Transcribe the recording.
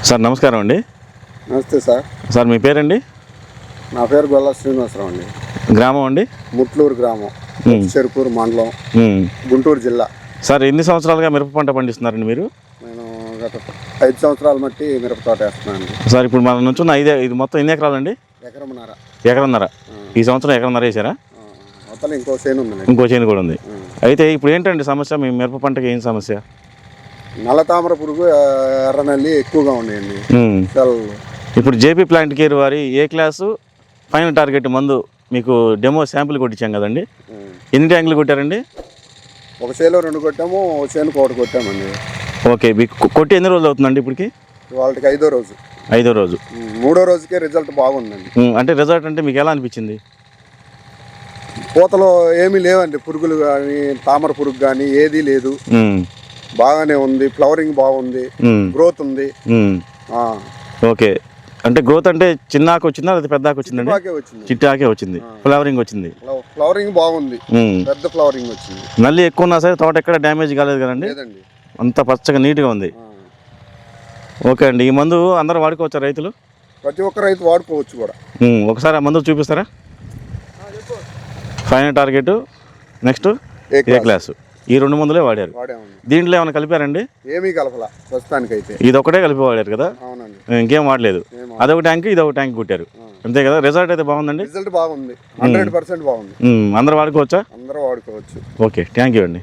Sir నమస్కారం అండి. నమస్తే సార్. సార్ మీ పేరండి? నా పేరు గొల్ల శ్రీనివాసరావు అండి. గ్రామం అండి? ముట్లూరు గ్రామం, చెరుకూరు మండలం, గుంటూరు జిల్లా. సార్ ఎన్ని సంవత్సరాలుగా మిరప పంట పండిస్తున్నారండి మీరు? నేను గత 5 సంవత్సరాల మట్టి మిరప తోట వేస్తున్నాను. సార్ ఇప్పుడు మన నుంచి ఉన్న ఇది మొత్తం ఎన్ని ఎకరాలండి? ఎకరన్నర. ఈ సంవత్సరం ఎకరన్నర వేసారా? మొత్తం ఇంకో చేను ఉంది. ఇంకో చేను కూడా ఉంది. అయితే ఇప్పుడు ఏంటండి సమస్య? మీ మిరప పంటకి ఏం సమస్య? నల్ల తామర పురుగు, ఎర్రనల్లి ఎక్కువగా ఉన్నాయండి. ఇప్పుడు జేపీ ప్లాంట్ కేర్ వారి ఏ క్లాసు ఫైనల్ టార్గెట్ మందు మీకు డెమో శాంపుల్ కొట్టించాం కదండి. ఎన్ని ట్యాంకులు కొట్టారండి? ఒక చేలో 2 కొట్టాము, ఒక చేను 1 కొట్టామండి. ఓకే, మీకు కొట్టి ఎన్ని రోజులు అవుతుందండి ఇప్పటికి? వాళ్ళకి 5వ రోజు. 5వ రోజు. 3వ రోజుకే రిజల్ట్ బాగుందండి. అంటే రిజల్ట్ అంటే మీకు ఎలా అనిపించింది? పూతలో ఏమీ లేవండి, పురుగులు కానీ తామర పురుగు కానీ ఏదీ లేదు, బాగానే ఉంది. ఫ్లవరింగ్ బాగుంది, గ్రోత్ ఉంది. ఓకే, అంటే గ్రోత్ అంటే చిన్నాకు వచ్చిందా లేదా పెద్ద ఆకు వచ్చిందండి? చిట్టాకే వచ్చింది. ఫ్లవరింగ్ వచ్చింది. ఫ్లవరింగ్ బాగుంది, పెద్ద ఫ్లవరింగ్ వచ్చింది. నల్లి ఎక్కువ ఉన్నా సరే తోట ఎక్కడ డ్యామేజ్ కాలేదు కదండి? అంత పచ్చగా నీట్గా ఉంది. ఓకే అండి, ఈ మందు అందరూ వాడుకోవచ్చా రైతులు? ప్రతి ఒక్క రైతు వాడుకోవచ్చు కూడా. ఒకసారి ఆ మందు చూపిస్తారా? ఫైనల్ టార్గెట్, నెక్స్ట్ ఏ క్లాసు, ఈ 2 మందులే వాడారు. దీంట్లో ఏమైనా కలిపారండి? ఏమీ కలపలా ప్రస్తుతానికి అయితే. ఇది ఒకటే కలిపి వాడారు కదా? ఇంకేం వాడలేదు. అదొక ట్యాంక్, ఇదొక ట్యాంక్ కొట్టారు అంతే కదా? రిజల్ట్ అయితే బాగుందండి. రిజల్ట్ బాగుంది, 100% బాగుంది. అందరూ వాడుకోవచ్చా? అందరూ వాడుకోవచ్చు. ఓకే, థ్యాంక్ యూ అండి.